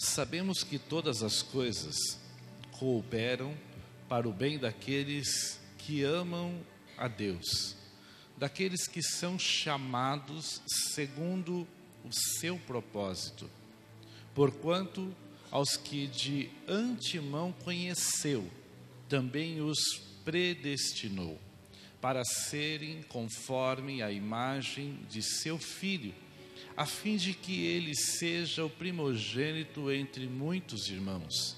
Sabemos que todas as coisas cooperam para o bem daqueles que amam a Deus, daqueles que são chamados segundo o seu propósito. Porquanto aos que de antemão conheceu, também os predestinou, para serem conforme a imagem de seu Filho, a fim de que ele seja o primogênito entre muitos irmãos.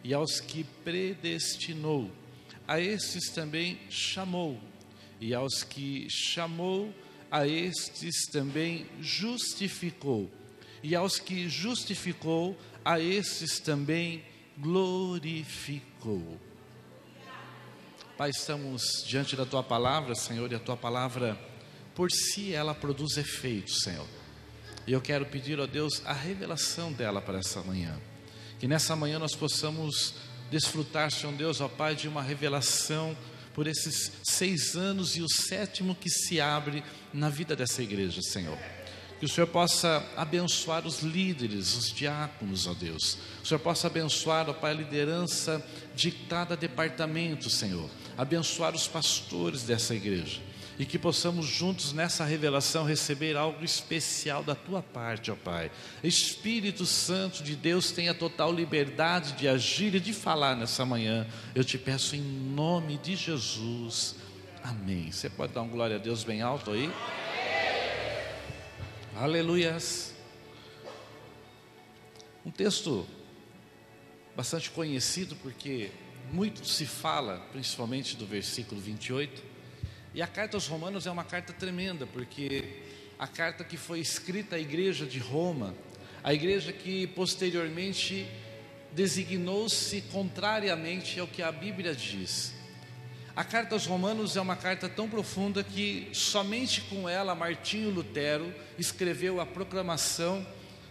E aos que predestinou, a estes também chamou, e aos que chamou, a estes também justificou, e aos que justificou, a estes também glorificou. Pai, estamos diante da Tua Palavra, Senhor, e a Tua Palavra, por si, ela produz efeito, Senhor. E eu quero pedir, ó Deus, a revelação dela para essa manhã. Que nessa manhã nós possamos desfrutar, Senhor Deus, ó Pai, de uma revelação por esses 6 anos e o 7º que se abre na vida dessa igreja, Senhor. Que o Senhor possa abençoar os líderes, os diáconos, ó Deus. O Senhor possa abençoar, ó Pai, a liderança de cada departamento, Senhor. Abençoar os pastores dessa igreja. E que possamos juntos nessa revelação receber algo especial da Tua parte, ó Pai. Espírito Santo de Deus, tenha total liberdade de agir e de falar nessa manhã. Eu te peço em nome de Jesus. Amém. Você pode dar um glória a Deus bem alto aí? Aleluias. Um texto bastante conhecido, porque muito se fala, principalmente do versículo 28. E a carta aos Romanos é uma carta tremenda, porque a carta que foi escrita à igreja de Roma, a igreja que posteriormente designou-se contrariamente ao que a Bíblia diz. A carta aos Romanos é uma carta tão profunda que somente com ela Martinho Lutero escreveu a proclamação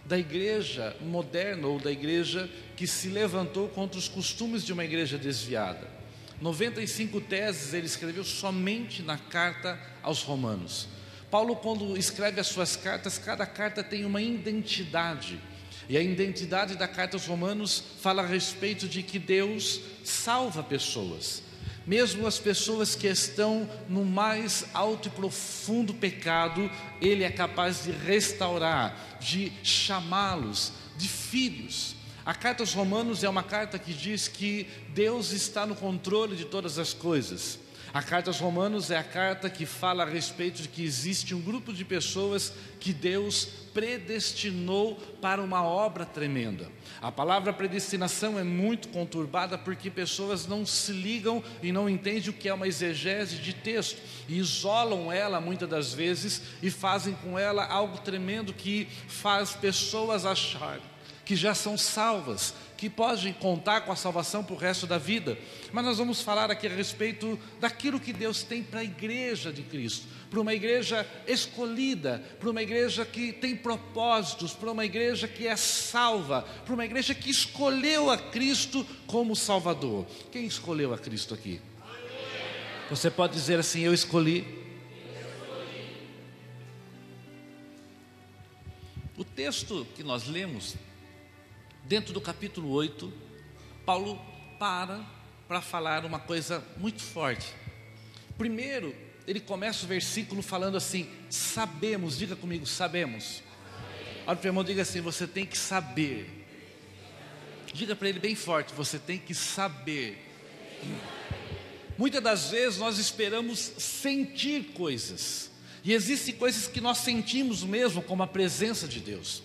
da igreja moderna, ou da igreja que se levantou contra os costumes de uma igreja desviada. 95 teses ele escreveu somente na carta aos Romanos. Paulo, quando escreve as suas cartas, cada carta tem uma identidade. E a identidade da carta aos Romanos fala a respeito de que Deus salva pessoas. Mesmo as pessoas que estão no mais alto e profundo pecado, Ele é capaz de restaurar, de chamá-los de filhos. A carta aos Romanos é uma carta que diz que Deus está no controle de todas as coisas. A carta aos Romanos é a carta que fala a respeito de que existe um grupo de pessoas que Deus predestinou para uma obra tremenda. A palavra predestinação é muito conturbada, porque pessoas não se ligam e não entendem o que é uma exegese de texto, e isolam ela muitas das vezes e fazem com ela algo tremendo que faz pessoas acharem que já são salvas, que podem contar com a salvação para o resto da vida. Mas nós vamos falar aqui a respeito daquilo que Deus tem para a igreja de Cristo, para uma igreja escolhida, para uma igreja que tem propósitos, para uma igreja que é salva, para uma igreja que escolheu a Cristo como Salvador. Quem escolheu a Cristo aqui? Você pode dizer assim: eu escolhi. O texto que nós lemos, dentro do capítulo 8, Paulo para falar uma coisa muito forte. Primeiro, ele começa o versículo falando assim: sabemos, diga comigo, sabemos. Olha para o irmão, diga assim: você tem que saber. Diga para ele bem forte: você tem que saber. Muitas das vezes nós esperamos sentir coisas, e existem coisas que nós sentimos mesmo, como a presença de Deus.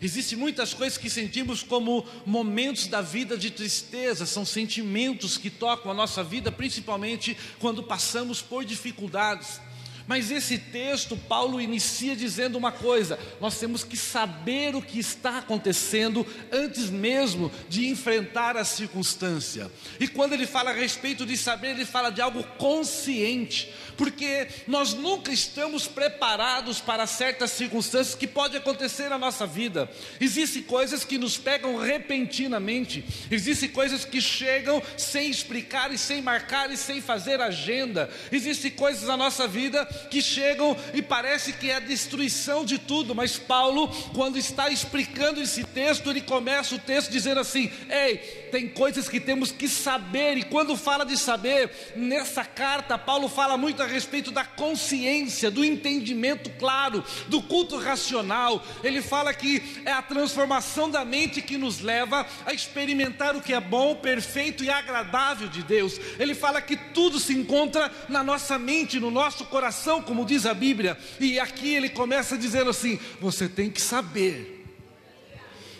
Existem muitas coisas que sentimos como momentos da vida de tristeza, são sentimentos que tocam a nossa vida, principalmente quando passamos por dificuldades. Mas esse texto, Paulo inicia dizendo uma coisa: nós temos que saber o que está acontecendo antes mesmo de enfrentar a circunstância. E quando ele fala a respeito de saber, ele fala de algo consciente, porque nós nunca estamos preparados para certas circunstâncias que podem acontecer na nossa vida. Existem coisas que nos pegam repentinamente, existem coisas que chegam sem explicar e sem marcar e sem fazer agenda. Existem coisas na nossa vida que chegam e parece que é a destruição de tudo. Mas Paulo, quando está explicando esse texto, ele começa o texto dizendo assim: ei, tem coisas que temos que saber. E quando fala de saber, nessa carta Paulo fala muito a respeito da consciência, do entendimento claro, do culto racional. Ele fala que é a transformação da mente que nos leva a experimentar o que é bom, perfeito e agradável de Deus. Ele fala que tudo se encontra na nossa mente, no nosso coração, como diz a Bíblia. E aqui ele começa dizendo assim: você tem que saber.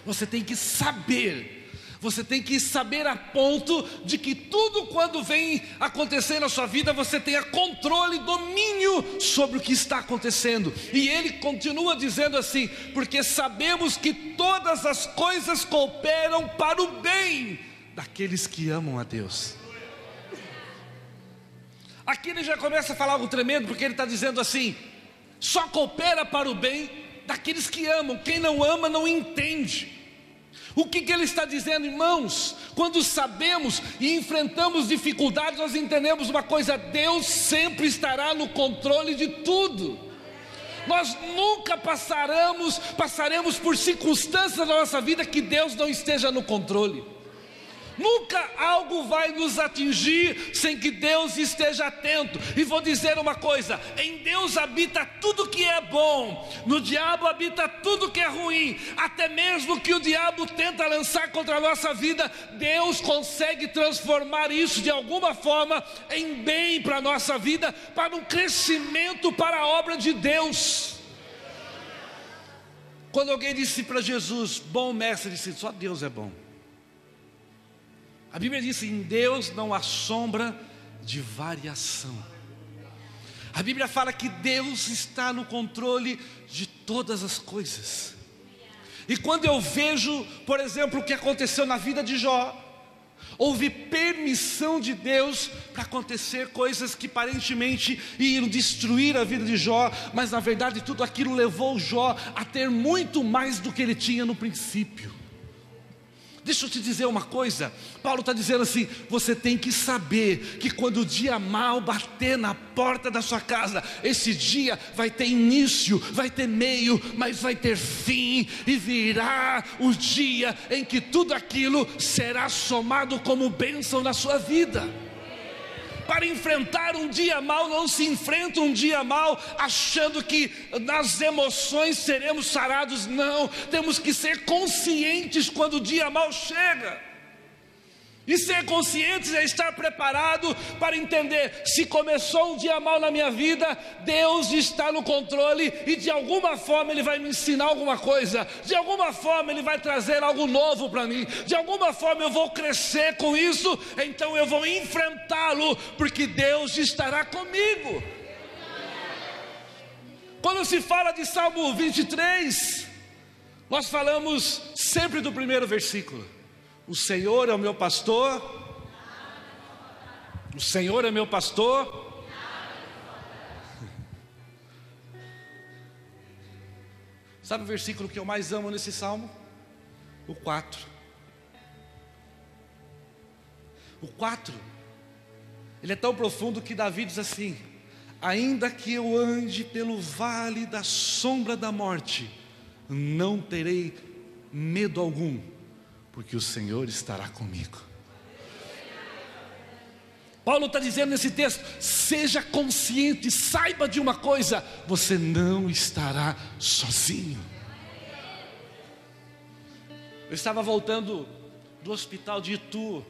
Você tem que saber. Você tem que saber a ponto de que tudo quando vem acontecer na sua vida, você tenha controle, domínio sobre o que está acontecendo. E ele continua dizendo assim: porque sabemos que todas as coisas cooperam para o bem daqueles que amam a Deus. Aqui ele já começa a falar algo tremendo, porque ele está dizendo assim: só coopera para o bem daqueles que amam. Quem não ama não entende. O que ele está dizendo, irmãos? Quando sabemos e enfrentamos dificuldades, nós entendemos uma coisa: Deus sempre estará no controle de tudo. Nós nunca passaremos por circunstâncias da nossa vida que Deus não esteja no controle. Nunca algo vai nos atingir sem que Deus esteja atento. E vou dizer uma coisa: em Deus habita tudo que é bom, no diabo habita tudo que é ruim. Até mesmo que o diabo tenta lançar contra a nossa vida, Deus consegue transformar isso de alguma forma em bem para a nossa vida, para um crescimento para a obra de Deus. Quando alguém disse para Jesus: bom mestre, disse: só Deus é bom. A Bíblia diz: em Deus não há sombra de variação. A Bíblia fala que Deus está no controle de todas as coisas. E quando eu vejo, por exemplo, o que aconteceu na vida de Jó, houve permissão de Deus para acontecer coisas que aparentemente iam destruir a vida de Jó, mas na verdade tudo aquilo levou Jó a ter muito mais do que ele tinha no princípio. Deixa eu te dizer uma coisa, Paulo está dizendo assim: você tem que saber que quando o dia mau bater na porta da sua casa, esse dia vai ter início, vai ter meio, mas vai ter fim, e virá o dia em que tudo aquilo será somado como bênção na sua vida. Para enfrentar um dia mau, não se enfrenta um dia mau achando que nas emoções seremos sarados. Não, temos que ser conscientes quando o dia mau chega. E ser conscientes é estar preparado para entender: se começou um dia mau na minha vida, Deus está no controle, e de alguma forma Ele vai me ensinar alguma coisa, de alguma forma Ele vai trazer algo novo para mim, de alguma forma eu vou crescer com isso, então eu vou enfrentá-lo, porque Deus estará comigo. Quando se fala de Salmo 23, nós falamos sempre do primeiro versículo: o Senhor é o meu pastor, o Senhor é meu pastor. Sabe o versículo que eu mais amo nesse salmo? O 4. O 4, ele é tão profundo que Davi diz assim: ainda que eu ande pelo vale da sombra da morte, não terei medo algum, porque o Senhor estará comigo. Paulo está dizendo nesse texto: seja consciente, saiba de uma coisa: você não estará sozinho. Eu estava voltando do hospital de Itu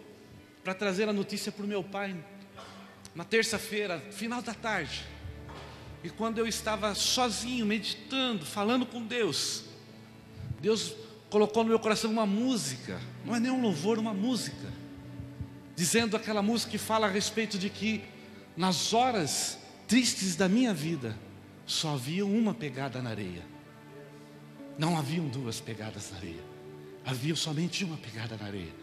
para trazer a notícia para o meu pai na terça-feira, final da tarde. E quando eu estava sozinho, meditando, falando com Deus, Deus colocou no meu coração uma música, não é nem um louvor, uma música, dizendo aquela música que fala a respeito de que nas horas tristes da minha vida só havia uma pegada na areia. Não haviam duas pegadas na areia, havia somente uma pegada na areia.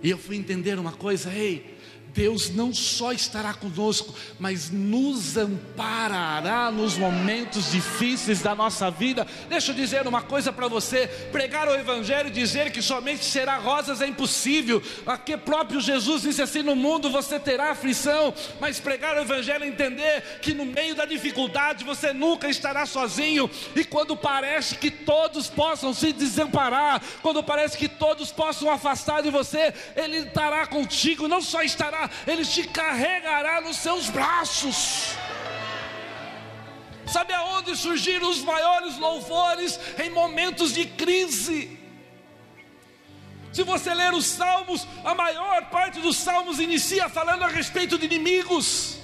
E eu fui entender uma coisa: ei, Deus não só estará conosco, mas nos amparará nos momentos difíceis da nossa vida. Deixa eu dizer uma coisa para você: pregar o Evangelho e dizer que somente será rosas é impossível. Aqui próprio Jesus disse assim: no mundo você terá aflição, mas pregar o Evangelho é entender que no meio da dificuldade você nunca estará sozinho. E quando parece que todos possam se desamparar, quando parece que todos possam afastar de você, Ele estará contigo. Não só estará, Ele te carregará nos seus braços. Sabe aonde surgiram os maiores louvores? Em momentos de crise. Se você ler os Salmos, a maior parte dos Salmos inicia falando a respeito de inimigos.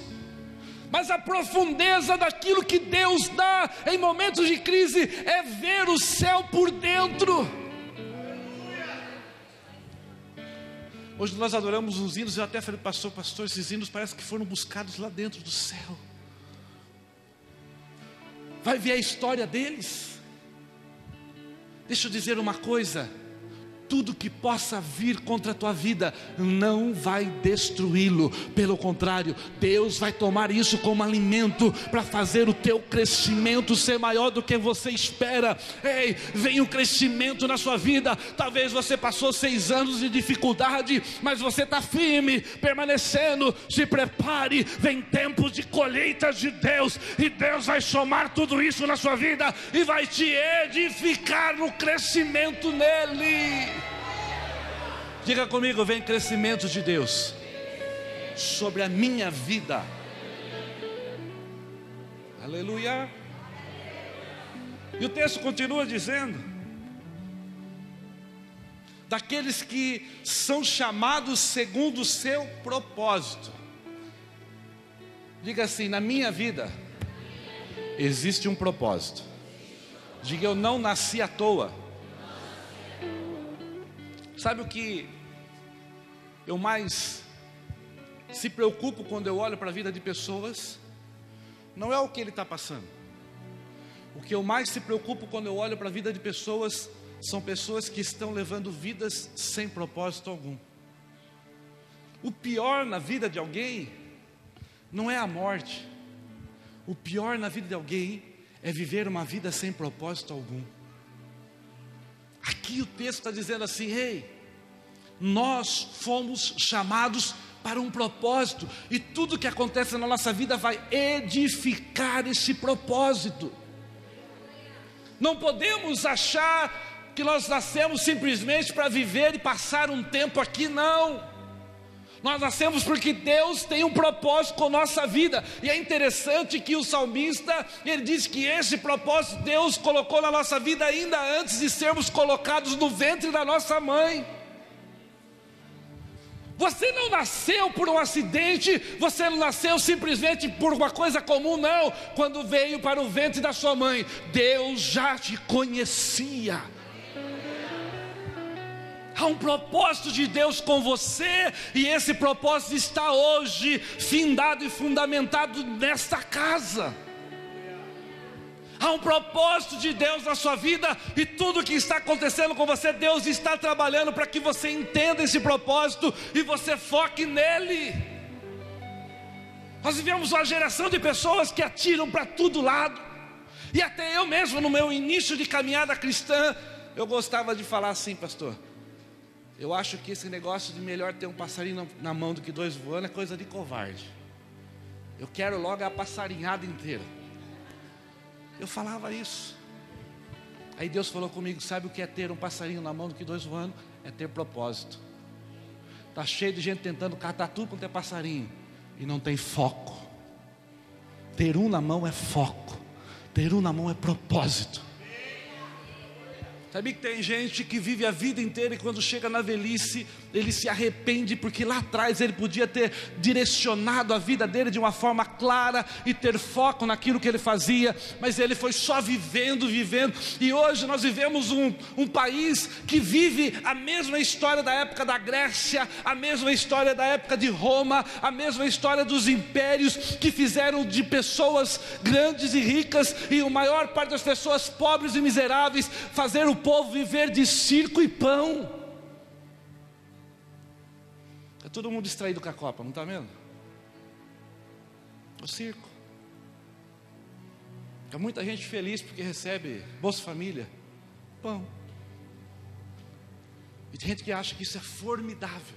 Mas a profundeza daquilo que Deus dá em momentos de crise é ver o céu por dentro. Hoje nós adoramos uns hinos, eu até falei, pastor, esses hinos parece que foram buscados lá dentro do céu. Vai ver a história deles. Deixa eu dizer uma coisa: tudo que possa vir contra a tua vida não vai destruí-lo. Pelo contrário, Deus vai tomar isso como alimento para fazer o teu crescimento ser maior do que você espera. Ei, vem um crescimento na sua vida. Talvez você passou 6 anos de dificuldade, mas você está firme, permanecendo. Se prepare, vem tempos de colheitas de Deus, e Deus vai somar tudo isso na sua vida e vai te edificar no crescimento nele. Diga comigo: vem crescimento de Deus sobre a minha vida. Aleluia. E o texto continua dizendo: daqueles que são chamados segundo o seu propósito. Diga assim: na minha vida existe um propósito. Diga: eu não nasci à toa. Sabe o que eu mais se preocupo quando eu olho para a vida de pessoas? Não é o que ele está passando. O que eu mais se preocupo quando eu olho para a vida de pessoas são pessoas que estão levando vidas sem propósito algum. O pior na vida de alguém não é a morte. O pior na vida de alguém é viver uma vida sem propósito algum. Aqui o texto está dizendo assim: ei, nós fomos chamados para um propósito, e tudo que acontece na nossa vida vai edificar esse propósito. Não podemos achar que nós nascemos simplesmente para viver e passar um tempo aqui, não. Nós nascemos porque Deus tem um propósito com a nossa vida. E é interessante que o salmista, ele diz que esse propósito Deus colocou na nossa vida ainda antes de sermos colocados no ventre da nossa mãe. Você não nasceu por um acidente, você não nasceu simplesmente por uma coisa comum, não. Quando veio para o ventre da sua mãe, Deus já te conhecia. Há um propósito de Deus com você, e esse propósito está hoje findado e fundamentado nesta casa. Há um propósito de Deus na sua vida, e tudo que está acontecendo com você, Deus está trabalhando para que você entenda esse propósito e você foque nele. Nós vivemos uma geração de pessoas que atiram para todo lado, e até eu mesmo, no meu início de caminhada cristã, eu gostava de falar assim: pastor, eu acho que esse negócio de melhor ter um passarinho na mão do que 2 voando é coisa de covarde. Eu quero logo a passarinhada inteira. Eu falava isso. Aí Deus falou comigo: sabe o que é ter um passarinho na mão do que 2 voando? É ter propósito. Está cheio de gente tentando catar tudo quanto é passarinho e não tem foco. Ter um na mão é foco. Ter um na mão é propósito. Sabia que tem gente que vive a vida inteira e quando chega na velhice, ele se arrepende porque lá atrás ele podia ter direcionado a vida dele de uma forma clara e ter foco naquilo que ele fazia, mas ele foi só vivendo, e hoje nós vivemos um país que vive a mesma história da época da Grécia, a mesma história da época de Roma, a mesma história dos impérios que fizeram de pessoas grandes e ricas e a maior parte das pessoas pobres e miseráveis fazer o povo viver de circo e pão. Está todo mundo distraído com a Copa, não está vendo? O circo. Há muita gente feliz porque recebe Bolsa Família, pão. E tem gente que acha que isso é formidável.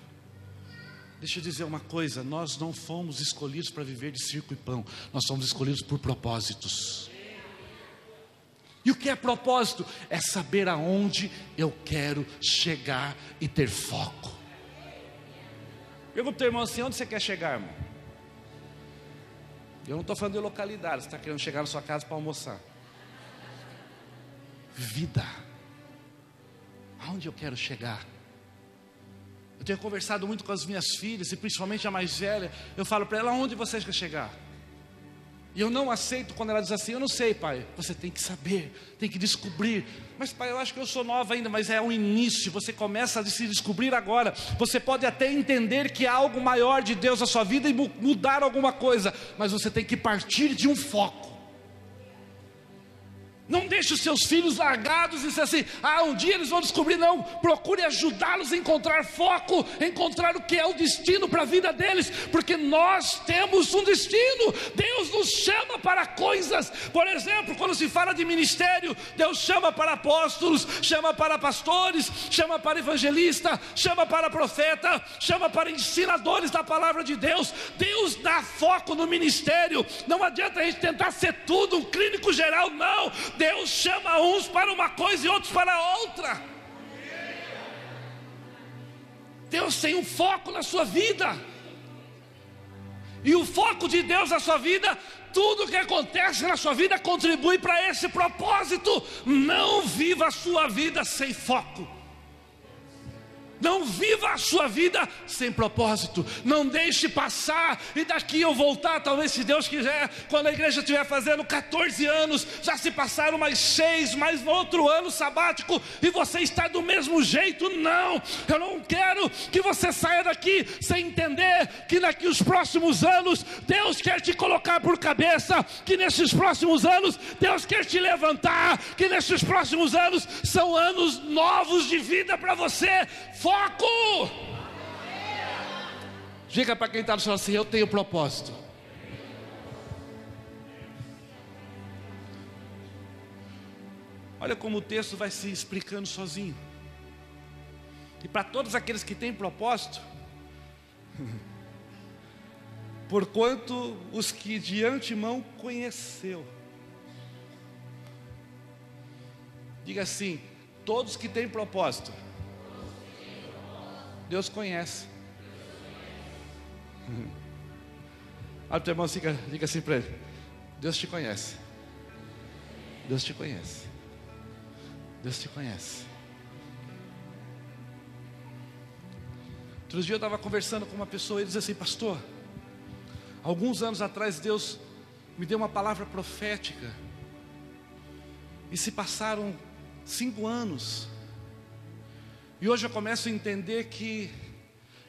Deixa eu dizer uma coisa, nós não fomos escolhidos para viver de circo e pão, nós fomos escolhidos por propósitos. E o que é propósito? É saber aonde eu quero chegar e ter foco. Pergunta para o teu irmão assim, onde você quer chegar, irmão? Eu não estou falando de localidade, você está querendo chegar na sua casa para almoçar. Vida. Aonde eu quero chegar? Eu tenho conversado muito com as minhas filhas, e principalmente a mais velha. Eu falo para ela, aonde você quer chegar? E eu não aceito quando ela diz assim, eu não sei, pai. Você tem que saber, tem que descobrir. Mas pai, eu acho que eu sou nova ainda, mas é um início. Você começa a se descobrir agora. Você pode até entender que há algo maior de Deus na sua vida e mudar alguma coisa, mas você tem que partir de um foco. Não deixe os seus filhos largados e dizer assim, um dia eles vão descobrir. Não, procure ajudá-los a encontrar foco, encontrar o que é o destino para a vida deles, porque nós temos um destino. Deus nos chama para coisas. Por exemplo, quando se fala de ministério, Deus chama para apóstolos, chama para pastores, chama para evangelista, chama para profeta, chama para ensinadores da palavra de Deus. Deus dá foco no ministério. Não adianta a gente tentar ser tudo, um clínico geral, não. Deus chama uns para uma coisa e outros para outra. Deus tem um foco na sua vida. E o foco de Deus na sua vida, tudo que acontece na sua vida contribui para esse propósito. Não viva a sua vida sem foco. Não viva a sua vida sem propósito. Não deixe passar e daqui eu voltar, talvez se Deus quiser, quando a igreja estiver fazendo 14 anos, já se passaram mais 6, mais outro ano sabático, e você está do mesmo jeito. Não, eu não quero que você saia daqui sem entender que daqui os próximos anos Deus quer te colocar por cabeça, que nesses próximos anos Deus quer te levantar, que nesses próximos anos são anos novos de vida para você. Foco! Diga para quem está no chão assim, eu tenho propósito. Olha como o texto vai se explicando sozinho. E para todos aqueles que têm propósito, porquanto os que de antemão conheceu. Diga assim, todos que têm propósito, Deus conhece. Olha o teu irmão, diga assim para ele, Deus te conhece. Deus te conhece. Deus te conhece. Outro dia eu estava conversando com uma pessoa e ele disse assim, pastor, alguns anos atrás Deus me deu uma palavra profética, e se passaram 5 anos, e hoje eu começo a entender que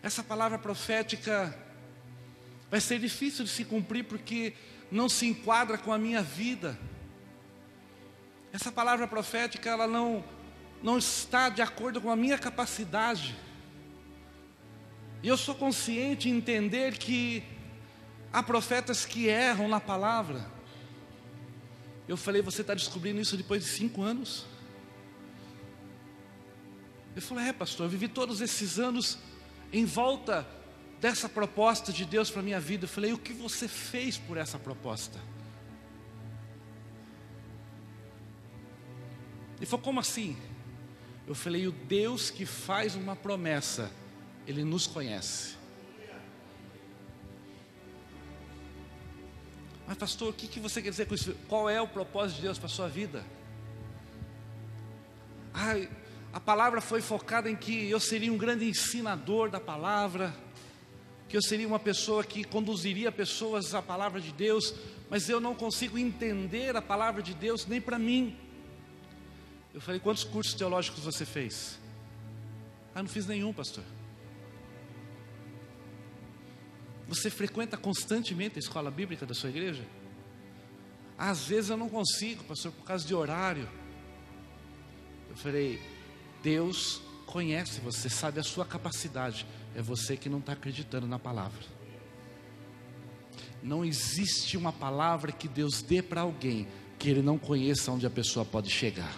essa palavra profética vai ser difícil de se cumprir, porque não se enquadra com a minha vida. Essa palavra profética, ela não está de acordo com a minha capacidade. E eu sou consciente em entender que há profetas que erram na palavra. Eu falei, você está descobrindo isso depois de 5 anos? Ele falou, pastor, eu vivi todos esses anos em volta dessa proposta de Deus para a minha vida. Eu falei, o que você fez por essa proposta? Ele falou, como assim? Eu falei, o Deus que faz uma promessa, Ele nos conhece. Mas pastor, o que você quer dizer com isso? Qual é o propósito de Deus para a sua vida? A palavra foi focada em que eu seria um grande ensinador da palavra, que eu seria uma pessoa que conduziria pessoas à palavra de Deus, mas eu não consigo entender a palavra de Deus nem para mim. Eu falei, quantos cursos teológicos você fez? Não fiz nenhum, pastor. Você frequenta constantemente a escola bíblica da sua igreja? Às vezes eu não consigo, pastor, por causa de horário. Eu falei, Deus conhece você, sabe a sua capacidade. É você que não está acreditando na palavra. Não existe uma palavra que Deus dê para alguém que Ele não conheça onde a pessoa pode chegar.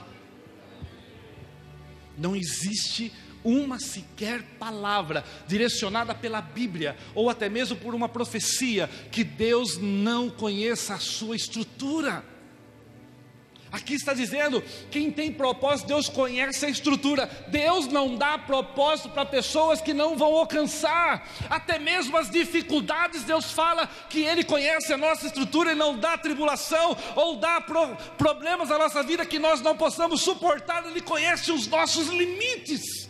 Não existe uma sequer palavra direcionada pela Bíblia, ou até mesmo por uma profecia, que Deus não conheça a sua estrutura. Aqui está dizendo, quem tem propósito, Deus conhece a estrutura. Deus não dá propósito para pessoas que não vão alcançar. Até mesmo as dificuldades, Deus fala que Ele conhece a nossa estrutura e não dá tribulação, ou dá problemas na nossa vida que nós não possamos suportar. Ele conhece os nossos limites.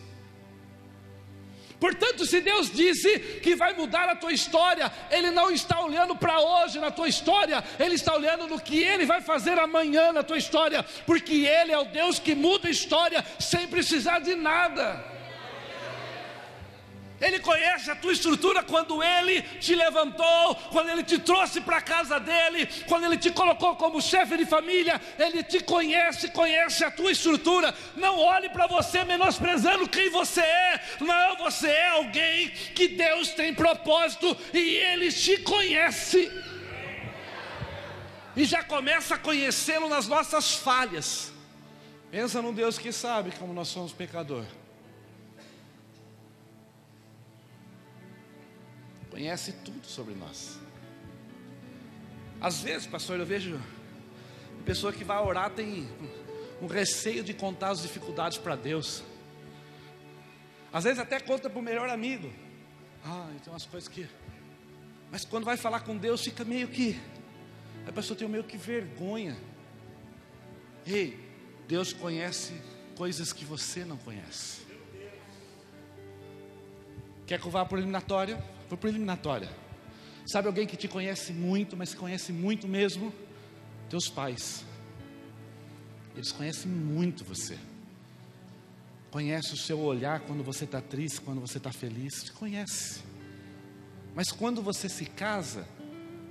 Portanto, se Deus disse que vai mudar a tua história, Ele não está olhando para hoje na tua história, Ele está olhando no que Ele vai fazer amanhã na tua história, porque Ele é o Deus que muda a história sem precisar de nada. Ele conhece a tua estrutura quando Ele te levantou, quando Ele te trouxe para a casa dEle, quando Ele te colocou como chefe de família. Ele te conhece, conhece a tua estrutura. Não olhe para você menosprezando quem você é. Não, você é alguém que Deus tem propósito e Ele te conhece. E já começa a conhecê-lo nas nossas falhas. Pensa num Deus que sabe como nós somos pecadores. Conhece tudo sobre nós. Às vezes, pastor, eu vejo pessoa que vai orar tem um receio de contar as dificuldades para Deus. Às vezes até conta para o melhor amigo. Tem umas coisas que... Mas quando vai falar com Deus, fica meio que... A pessoa tem meio que vergonha. Ei, Deus conhece coisas que você não conhece. Quer que eu vá para a eliminatória? Vou para a eliminatória. Sabe alguém que te conhece muito, mas conhece muito mesmo? Teus pais. Eles conhecem muito você. Conhece o seu olhar quando você está triste, quando você está feliz. Te conhece. Mas quando você se casa,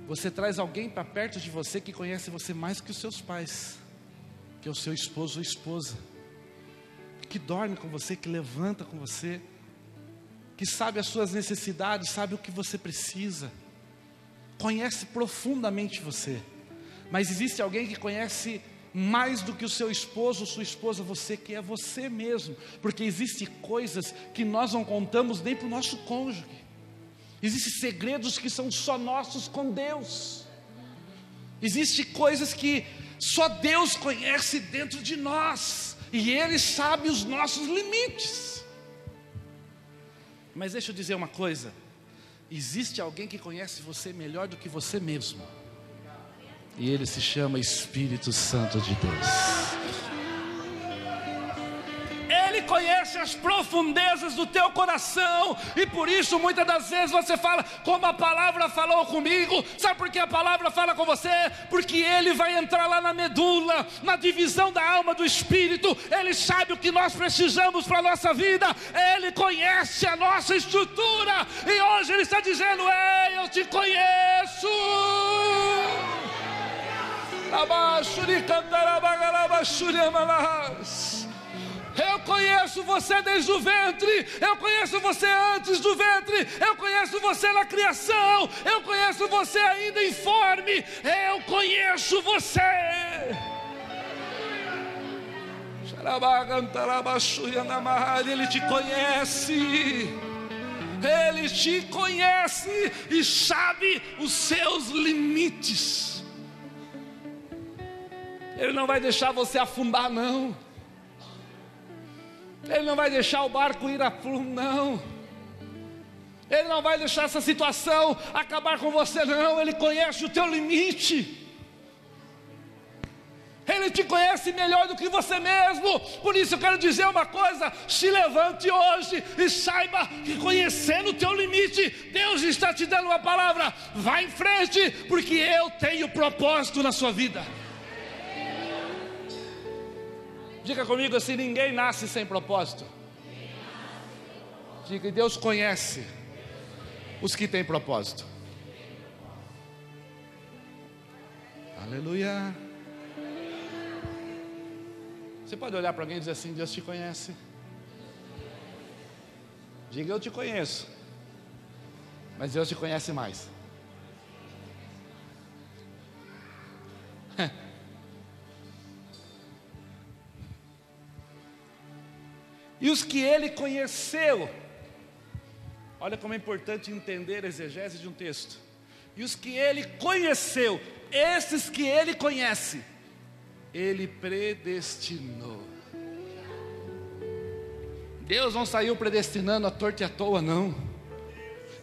você traz alguém para perto de você que conhece você mais que os seus pais, que é o seu esposo ou esposa, que dorme com você, que levanta com você, que sabe as suas necessidades, sabe o que você precisa, conhece profundamente você. Mas existe alguém que conhece mais do que o seu esposo ou sua esposa, você, que é você mesmo, porque existem coisas que nós não contamos nem para o nosso cônjuge. Existem segredos que são só nossos com Deus. Existem coisas que só Deus conhece dentro de nós, e Ele sabe os nossos limites. Mas deixa eu dizer uma coisa: existe alguém que conhece você melhor do que você mesmo, e Ele se chama Espírito Santo de Deus. Ele conhece as profundezas do teu coração, e por isso muitas das vezes você fala, como a palavra falou comigo. Sabe por que a palavra fala com você? Porque Ele vai entrar lá na medula, na divisão da alma do Espírito. Ele sabe o que nós precisamos para a nossa vida. Ele conhece a nossa estrutura, e hoje Ele está dizendo: ei, eu te conheço. Eu conheço você desde o ventre, eu conheço você antes do ventre, eu conheço você na criação, eu conheço você ainda informe, eu conheço você. Ele te conhece, Ele te conhece e sabe os seus limites. Ele não vai deixar você afundar, não. Ele não vai deixar o barco ir a fundo, não. Ele não vai deixar essa situação acabar com você, não. Ele conhece o teu limite. Ele te conhece melhor do que você mesmo. Por isso eu quero dizer uma coisa: se levante hoje e saiba que, conhecendo o teu limite, Deus está te dando uma palavra. Vá em frente, porque eu tenho propósito na sua vida. Diga comigo assim: ninguém nasce sem propósito. Diga: Deus conhece os que têm propósito. Aleluia. Você pode olhar para alguém e dizer assim: Deus te conhece. Diga: eu te conheço. Mas Deus te conhece mais. E os que Ele conheceu, olha como é importante entender a exegese de um texto. E os que Ele conheceu, esses que Ele conhece, Ele predestinou. Deus não saiu predestinando à torta e à toa, não.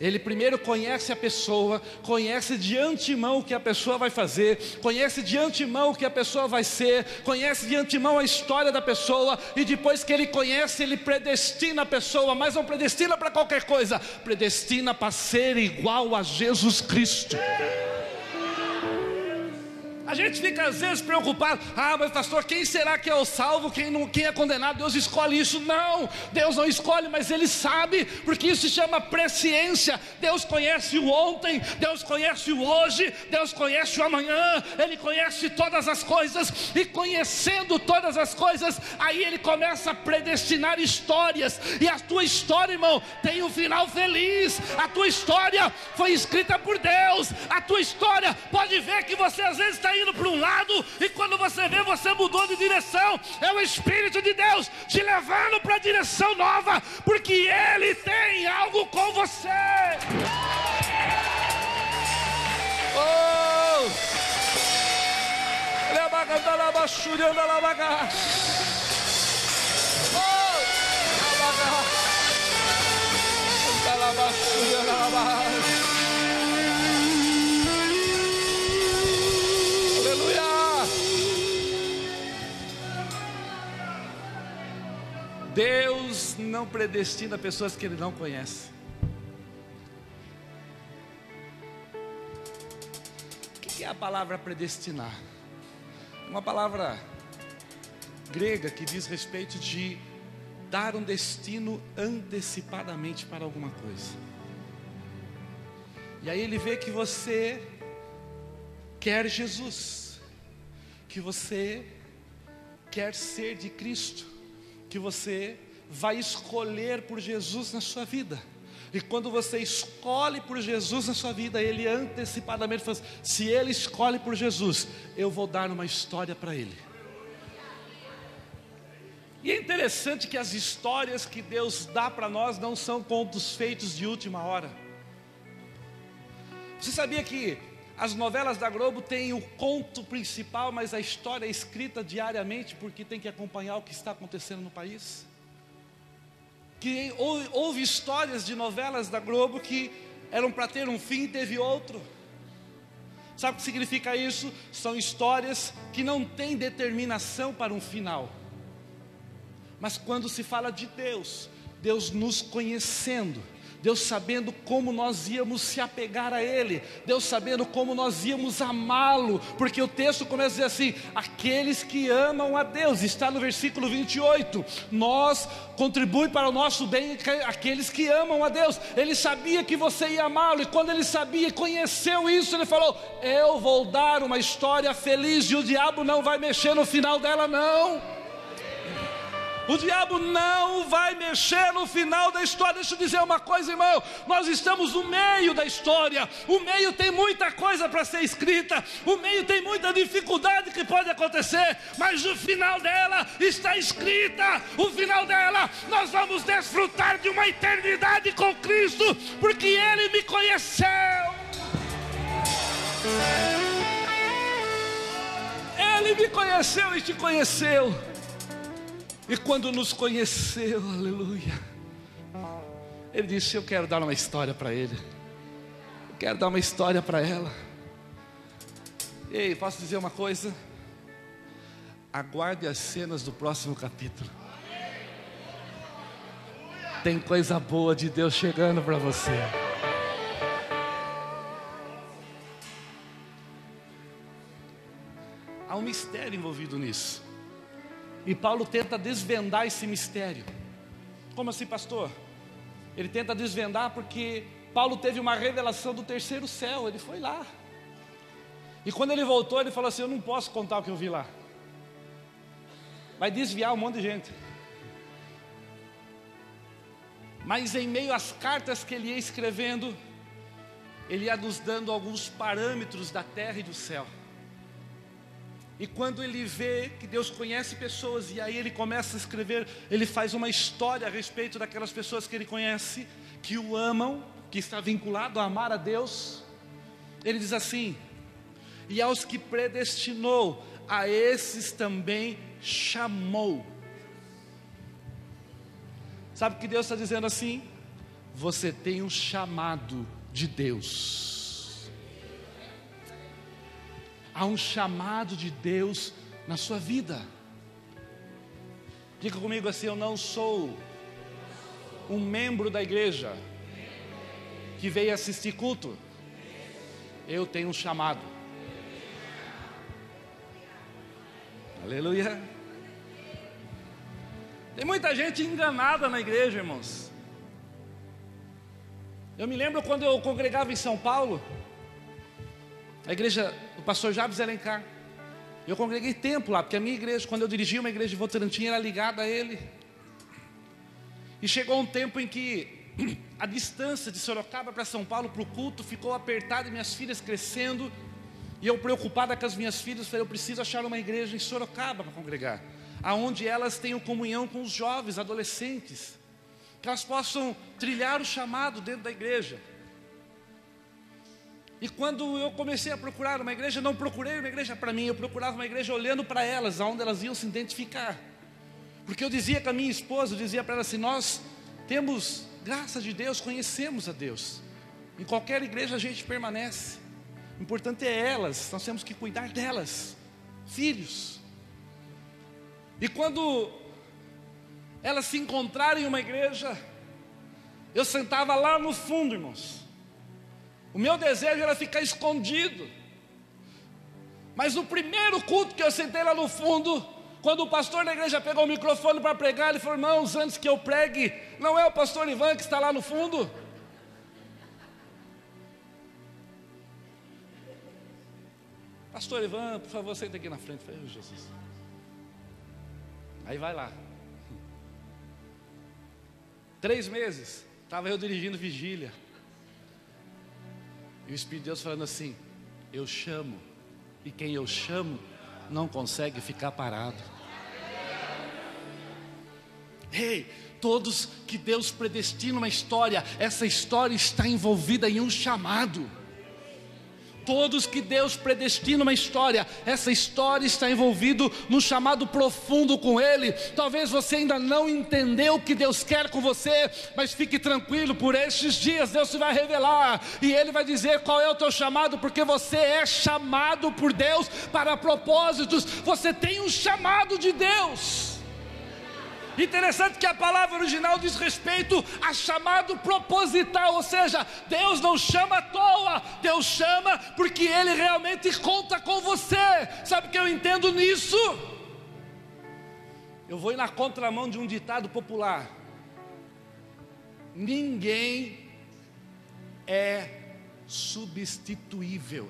Ele primeiro conhece a pessoa, conhece de antemão o que a pessoa vai fazer, conhece de antemão o que a pessoa vai ser, conhece de antemão a história da pessoa, e depois que Ele conhece, Ele predestina a pessoa, mas não predestina para qualquer coisa, predestina para ser igual a Jesus Cristo. A gente fica às vezes preocupado, mas pastor, quem será que é o salvo, quem é condenado? Deus escolhe isso? Não, Deus não escolhe, mas Ele sabe, porque isso se chama presciência. Deus conhece o ontem, Deus conhece o hoje, Deus conhece o amanhã, Ele conhece todas as coisas, e conhecendo todas as coisas, aí Ele começa a predestinar histórias, e a tua história, irmão, tem um final feliz. A tua história foi escrita por Deus. A tua história, pode ver que você às vezes está indo para um lado, e quando você vê, você mudou de direção. É o Espírito de Deus te levando para a direção nova, porque Ele tem algo com você. Deus não predestina pessoas que Ele não conhece. O que é a palavra predestinar? Uma palavra grega que diz respeito de dar um destino antecipadamente para alguma coisa. E aí Ele vê que você quer Jesus, que você quer ser de Cristo, que você vai escolher por Jesus na sua vida. E quando você escolhe por Jesus na sua vida, Ele antecipadamente fala: se Ele escolhe por Jesus, eu vou dar uma história para Ele. E é interessante que as histórias que Deus dá para nós não são contos feitos de última hora. Você sabia que as novelas da Globo têm o conto principal, mas a história é escrita diariamente, porque tem que acompanhar o que está acontecendo no país? Que houve histórias de novelas da Globo que eram para ter um fim e teve outro. Sabe o que significa isso? São histórias que não têm determinação para um final. Mas quando se fala de Deus, Deus nos conhecendo, Deus sabendo como nós íamos se apegar a Ele, Deus sabendo como nós íamos amá-lo, porque o texto começa a dizer assim: aqueles que amam a Deus, está no versículo 28, nós contribui para o nosso bem aqueles que amam a Deus. Ele sabia que você ia amá-lo, e quando Ele sabia e conheceu isso, Ele falou: eu vou dar uma história feliz, e o diabo não vai mexer no final dela, não. O diabo não vai mexer no final da história. Deixa eu dizer uma coisa, irmão, nós estamos no meio da história. O meio tem muita coisa para ser escrita, o meio tem muita dificuldade que pode acontecer, mas o final dela está escrita. O final dela, nós vamos desfrutar de uma eternidade com Cristo, porque Ele me conheceu. Ele me conheceu e te conheceu. E quando nos conheceu, aleluia, Ele disse: eu quero dar uma história para ele, eu quero dar uma história para ela. Ei, posso dizer uma coisa? Aguarde as cenas do próximo capítulo. Tem coisa boa de Deus chegando para você. Há um mistério envolvido nisso. E Paulo tenta desvendar esse mistério. Como assim, pastor? Ele tenta desvendar porque Paulo teve uma revelação do terceiro céu. Ele foi lá. E quando ele voltou, ele falou assim: eu não posso contar o que eu vi lá. Vai desviar um monte de gente. Mas em meio às cartas que ele ia escrevendo, ele ia nos dando alguns parâmetros da terra e do céu. E quando ele vê que Deus conhece pessoas, e aí ele começa a escrever, ele faz uma história a respeito daquelas pessoas que ele conhece, que o amam, que está vinculado a amar a Deus. Ele diz assim: e aos que predestinou, a esses também chamou. Sabe o que Deus está dizendo assim? Você tem um chamado de Deus. Há um chamado de Deus na sua vida. Diga comigo assim: eu não sou um membro da igreja que veio assistir culto. Eu tenho um chamado. Aleluia. Tem muita gente enganada na igreja, irmãos. Eu me lembro quando eu congregava em São Paulo, a igreja do pastor Jabes Alencar. Eu congreguei tempo lá, porque a minha igreja, quando eu dirigia uma igreja de Votorantim, era ligada a ele. E chegou um tempo em que a distância de Sorocaba para São Paulo, para o culto, ficou apertada, e minhas filhas crescendo, e eu preocupada com as minhas filhas, falei: eu preciso achar uma igreja em Sorocaba para congregar, aonde elas tenham comunhão com os jovens, adolescentes, que elas possam trilhar o chamado dentro da igreja. E quando eu comecei a procurar uma igreja, não procurei uma igreja para mim, eu procurava uma igreja olhando para elas, aonde elas iam se identificar. Porque eu dizia com a minha esposa, eu dizia para ela assim: nós temos graça de Deus, conhecemos a Deus. Em qualquer igreja a gente permanece. O importante é elas, nós temos que cuidar delas, filhos. E quando elas se encontraram em uma igreja, eu sentava lá no fundo, irmãos. O meu desejo era ficar escondido. Mas no primeiro culto que eu sentei lá no fundo, quando o pastor da igreja pegou o microfone para pregar, ele falou: irmãos, antes que eu pregue, não é o pastor Ivan que está lá no fundo? Pastor Ivan, por favor, senta aqui na frente. Eu falei: oh, Jesus. Aí vai lá. 3 meses, estava eu dirigindo vigília. E o Espírito de Deus falando assim: eu chamo, e quem eu chamo não consegue ficar parado. Ei, todos que Deus predestina uma história, essa história está envolvida em um chamado. Todos que Deus predestina uma história, essa história está envolvida num chamado profundo com Ele. Talvez você ainda não entendeu o que Deus quer com você, mas fique tranquilo, por estes dias Deus se vai revelar, e Ele vai dizer qual é o teu chamado, porque você é chamado por Deus para propósitos, você tem um chamado de Deus. Interessante que a palavra original diz respeito a chamado proposital, ou seja, Deus não chama à toa, Deus chama porque Ele realmente conta com você. Sabe o que eu entendo nisso? Eu vou ir na contramão de um ditado popular: ninguém é substituível.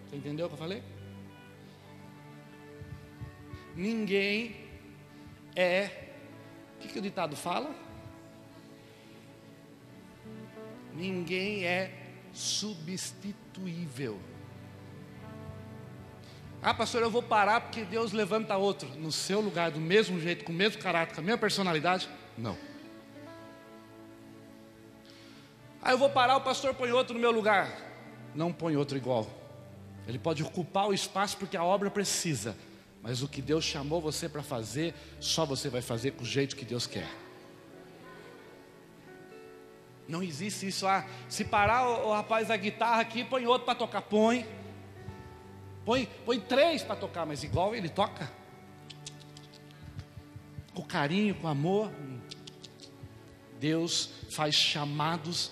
Você entendeu o que eu falei? Ninguém é... O que o ditado fala? Ninguém é substituível. Ah, pastor, eu vou parar porque Deus levanta outro no seu lugar, do mesmo jeito, com o mesmo caráter, com a mesma personalidade? Não. Ah, eu vou parar, o pastor põe outro no meu lugar. Não põe outro igual. Ele pode ocupar o espaço porque a obra precisa, mas o que Deus chamou você para fazer, só você vai fazer com o jeito que Deus quer. Não existe isso. Ah, se parar o rapaz da guitarra aqui, põe outro para tocar. Põe 3 para tocar, mas igual ele toca, com carinho, com amor. Deus faz chamados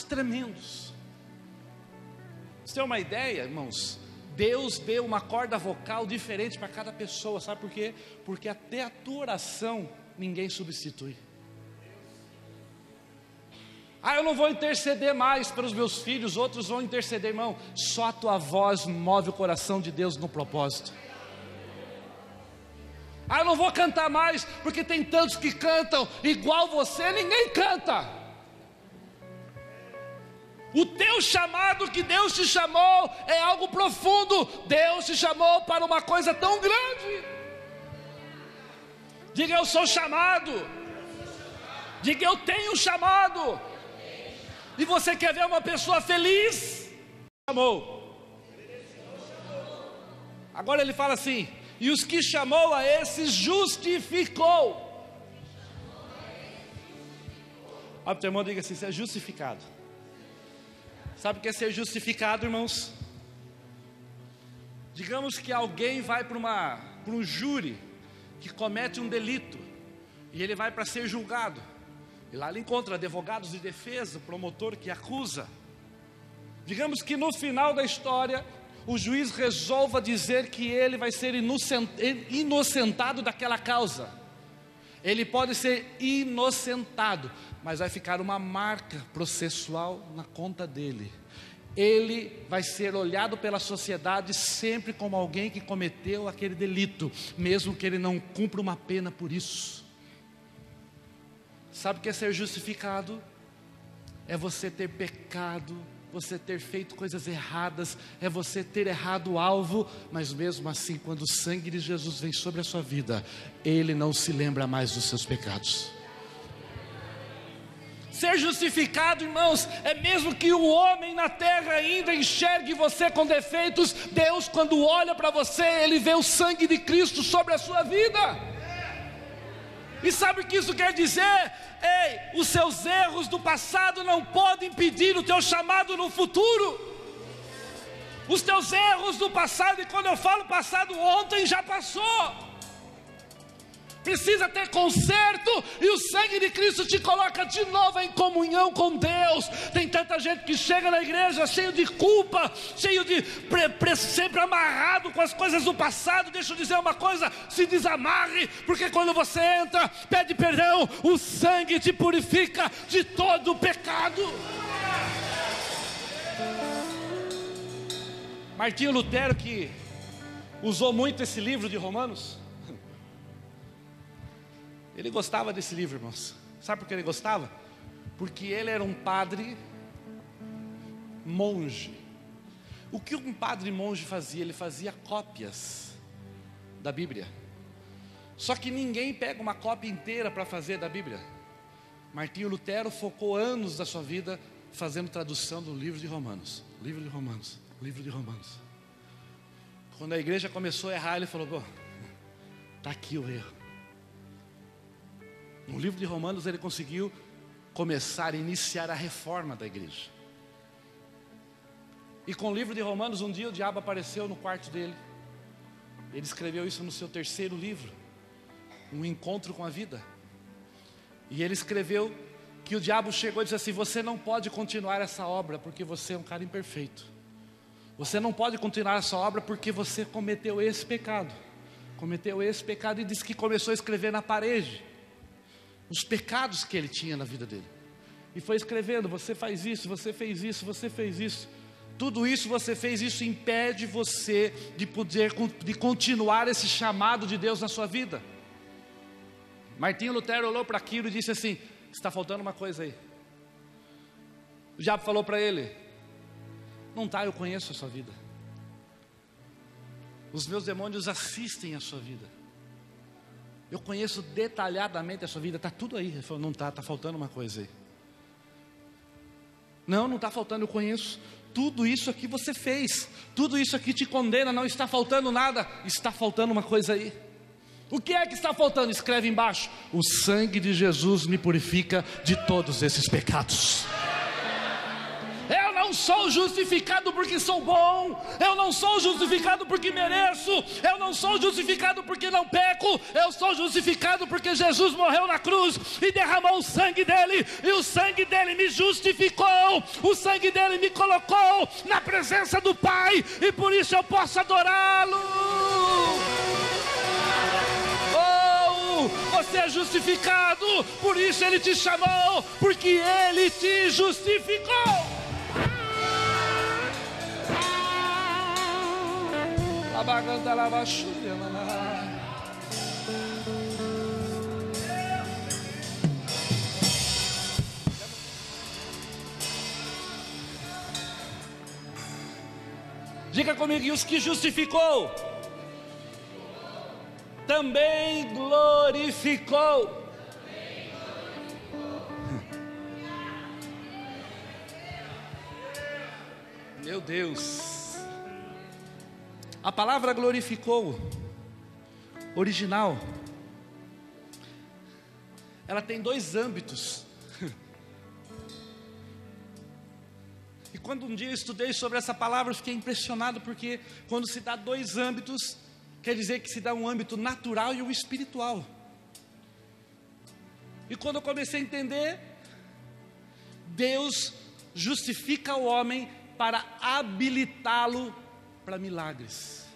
tremendos. Você tem uma ideia, irmãos? Deus deu uma corda vocal diferente para cada pessoa. Sabe por quê? Porque até a tua oração ninguém substitui. Ah, eu não vou interceder mais pelos meus filhos, outros vão interceder, irmão. Só a tua voz move o coração de Deus no propósito. Ah, eu não vou cantar mais, porque tem tantos que cantam igual você, ninguém canta. O teu chamado que Deus te chamou é algo profundo. Deus te chamou para uma coisa tão grande. Diga: eu sou chamado. Diga: eu tenho chamado. E você quer ver uma pessoa feliz? Chamou. Agora ele fala assim: e os que chamou a esses justificou. Olha para o teu irmão, diga assim: você é justificado. Sabe o que é ser justificado, irmãos? Digamos que alguém vai para um júri que comete um delito, e ele vai para ser julgado, e lá ele encontra advogados de defesa, promotor que acusa. Digamos que no final da história, o juiz resolva dizer que ele vai ser inocentado daquela causa. Ele pode ser inocentado, mas vai ficar uma marca processual na conta dele. Ele vai ser olhado pela sociedade sempre como alguém que cometeu aquele delito, mesmo que ele não cumpra uma pena por isso. Sabe o que é ser justificado? É você ter pecado, você ter feito coisas erradas, é você ter errado o alvo, mas mesmo assim, quando o sangue de Jesus vem sobre a sua vida, Ele não se lembra mais dos seus pecados. Ser justificado, irmãos, é mesmo que o homem na terra ainda enxergue você com defeitos, Deus, quando olha para você, Ele vê o sangue de Cristo sobre a sua vida. E sabe o que isso quer dizer? Ei, os seus erros do passado não podem impedir o teu chamado no futuro. Os teus erros do passado, e quando eu falo passado, ontem já passou. Precisa ter conserto, e o sangue de Cristo te coloca de novo em comunhão com Deus. Tem tanta gente que chega na igreja cheio de culpa, cheio de sempre amarrado com as coisas do passado. Deixa eu dizer uma coisa: se desamarre, porque quando você entra, pede perdão, o sangue te purifica de todo o pecado. Martinho Lutero, que usou muito esse livro de Romanos, ele gostava desse livro, irmãos. Sabe por que ele gostava? Porque ele era um padre monge. O que um padre monge fazia? Ele fazia cópias da Bíblia. Só que ninguém pega uma cópia inteira para fazer da Bíblia. Martinho Lutero focou anos da sua vida fazendo tradução do livro de Romanos. Livro de Romanos, livro de Romanos. Quando a igreja começou a errar, ele falou: pô, está aqui o erro. No livro de Romanos ele conseguiu iniciar a reforma da igreja. E com o livro de Romanos, um dia o diabo apareceu no quarto dele. Ele escreveu isso no seu terceiro livro, Um Encontro com a Vida. E ele escreveu que o diabo chegou e disse assim: você não pode continuar essa obra porque você é um cara imperfeito. Você não pode continuar essa obra porque você cometeu esse pecado. Cometeu esse pecado, e disse que começou a escrever na parede os pecados que ele tinha na vida dele. E foi escrevendo: você faz isso, você fez isso, você fez isso. Tudo isso você fez, isso impede você de continuar esse chamado de Deus na sua vida. Martinho Lutero olhou para aquilo e disse assim: está faltando uma coisa aí. O diabo falou para ele: não está, eu conheço a sua vida. Os meus demônios assistem a sua vida. Eu conheço detalhadamente a sua vida, está tudo aí. Ele falou: não está, está faltando uma coisa aí. Não está faltando, eu conheço. Tudo isso aqui você fez, tudo isso aqui te condena, não está faltando nada. Está faltando uma coisa aí. O que é que está faltando? Escreve embaixo: o sangue de Jesus me purifica de todos esses pecados. Eu não sou justificado porque sou bom, eu não sou justificado porque mereço, eu não sou justificado porque não peco, eu sou justificado porque Jesus morreu na cruz e derramou o sangue dele, e o sangue dele me justificou, o sangue dele me colocou na presença do Pai, e por isso eu posso adorá-lo. Oh, você é justificado, por isso ele te chamou, porque ele te justificou. Diga comigo, e os que justificou, também glorificou. Meu Deus, a palavra glorificou, original, ela tem dois âmbitos. E quando um dia eu estudei sobre essa palavra, eu fiquei impressionado, porque quando se dá dois âmbitos, quer dizer que se dá um âmbito natural e um espiritual. E quando eu comecei a entender, Deus justifica o homem para habilitá-lo para milagres.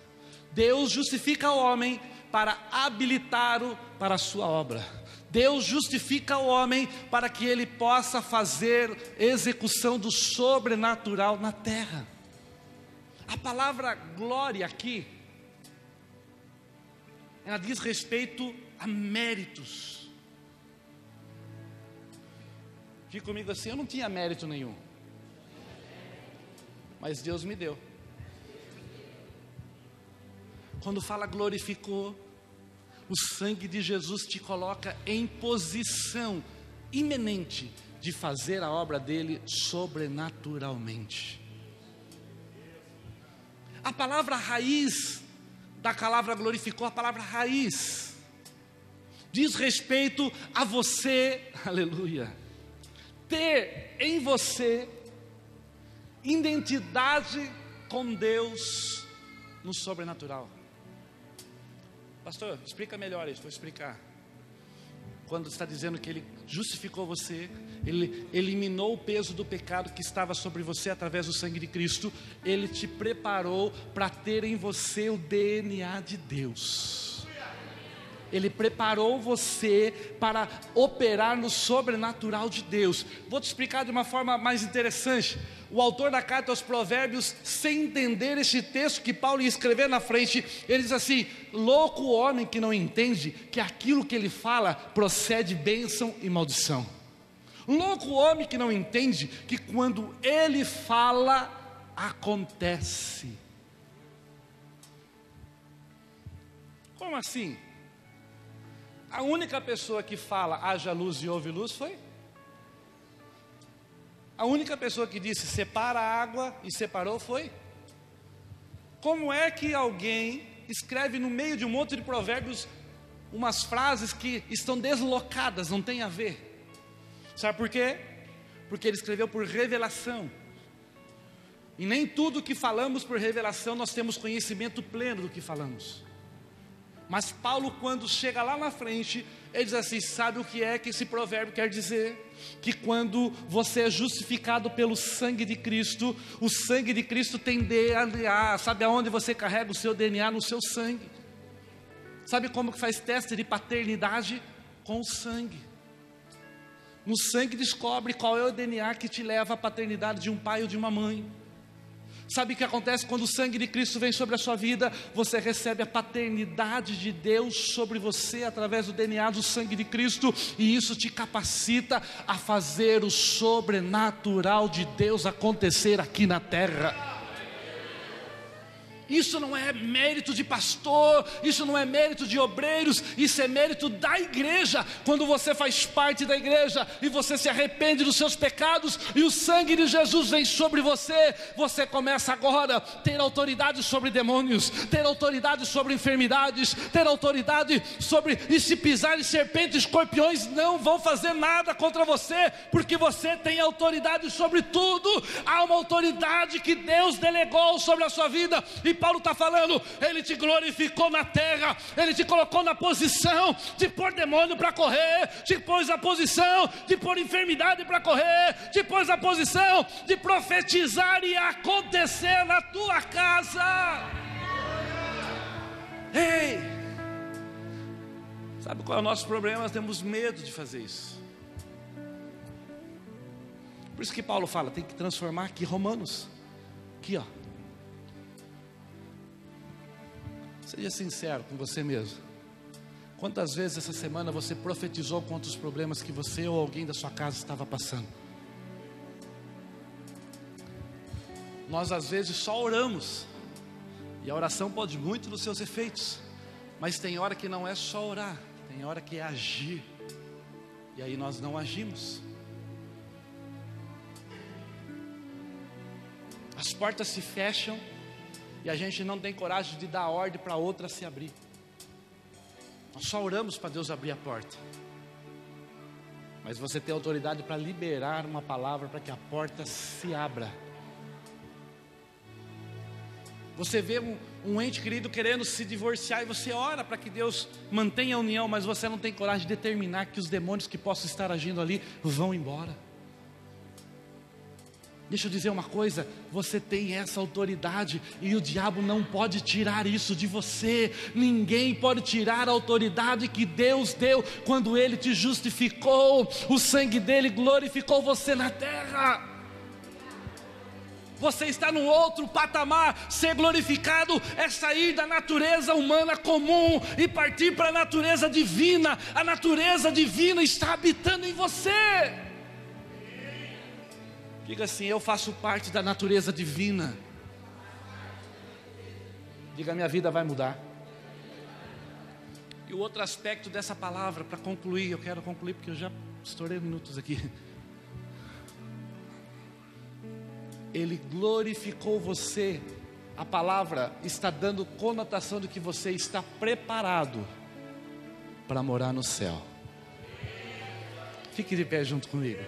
Deus justifica o homem para habilitá-lo para a sua obra. Deus justifica o homem para que ele possa fazer execução do sobrenatural na terra. A palavra glória aqui, ela diz respeito a méritos. Diga comigo assim, eu não tinha mérito nenhum, mas Deus me deu. Quando fala glorificou, o sangue de Jesus te coloca em posição iminente de fazer a obra dele sobrenaturalmente. A palavra raiz da palavra glorificou, a palavra raiz diz respeito a você, aleluia, ter em você identidade com Deus no sobrenatural. Pastor, explica melhor isso, vou explicar. Quando está dizendo que Ele justificou você, Ele eliminou o peso do pecado que estava sobre você através do sangue de Cristo, Ele te preparou para ter em você o DNA de Deus. Ele preparou você para operar no sobrenatural de Deus. Vou te explicar de uma forma mais interessante. O autor da carta aos Provérbios, sem entender este texto que Paulo ia escrever na frente, ele diz assim: louco o homem que não entende que aquilo que ele fala procede bênção e maldição. Louco o homem que não entende que quando ele fala, acontece. Como assim? A única pessoa que fala haja luz e houve luz foi? A única pessoa que disse separa a água e separou foi? Como é que alguém escreve no meio de um monte de provérbios umas frases que estão deslocadas, não tem a ver? Sabe por quê? Porque ele escreveu por revelação. E nem tudo que falamos por revelação nós temos conhecimento pleno do que falamos. Mas Paulo, quando chega lá na frente, ele diz assim: sabe o que é que esse provérbio quer dizer? Que quando você é justificado pelo sangue de Cristo, o sangue de Cristo tem DNA. Sabe aonde você carrega o seu DNA? No seu sangue. Sabe como que faz teste de paternidade? Com o sangue. No sangue descobre qual é o DNA que te leva à paternidade de um pai ou de uma mãe. Sabe o que acontece quando o sangue de Cristo vem sobre a sua vida? Você recebe a paternidade de Deus sobre você através do DNA do sangue de Cristo, e isso te capacita a fazer o sobrenatural de Deus acontecer aqui na terra. Isso não é mérito de pastor, isso não é mérito de obreiros, isso é mérito da igreja. Quando você faz parte da igreja e você se arrepende dos seus pecados e o sangue de Jesus vem sobre você, você começa agora a ter autoridade sobre demônios, ter autoridade sobre enfermidades, ter autoridade sobre, e se pisar em serpentes e escorpiões não vão fazer nada contra você, porque você tem autoridade sobre tudo. Há uma autoridade que Deus delegou sobre a sua vida, e Paulo está falando, Ele te glorificou na terra, Ele te colocou na posição de pôr demônio para correr, te pôs na posição de pôr enfermidade para correr, te pôs na posição de profetizar e acontecer na tua casa. Ei, sabe qual é o nosso problema? Nós temos medo de fazer isso. Por isso que Paulo fala, tem que transformar aqui Romanos, aqui ó. Seja sincero com você mesmo. Quantas vezes essa semana você profetizou contra os problemas que você ou alguém da sua casa estava passando? Nós às vezes só oramos, E a oração pode muito dos seus efeitos, mas tem hora que não é só orar, tem hora que é agir. E aí nós não agimos. As portas se fecham e a gente não tem coragem de dar ordem para outra se abrir. Nós só oramos para Deus abrir a porta. Mas você tem autoridade para liberar uma palavra para que a porta se abra. Você vê um ente querido querendo se divorciar e você ora para que Deus mantenha a união, mas você não tem coragem de determinar que os demônios que possam estar agindo ali vão embora. Deixa eu dizer uma coisa, você tem essa autoridade e o diabo não pode tirar isso de você. Ninguém pode tirar a autoridade que Deus deu quando Ele te justificou. O sangue dele glorificou você na terra. Você está num outro patamar. Ser glorificado é sair da natureza humana comum e partir para a natureza divina. A natureza divina está habitando em você. Diga assim: eu faço parte da natureza divina. Diga: minha vida vai mudar. E o outro aspecto dessa palavra, para concluir, eu quero concluir porque eu já estourei minutos aqui. Ele glorificou você. A palavra está dando conotação de que você está preparado para morar no céu. Fique de pé junto comigo.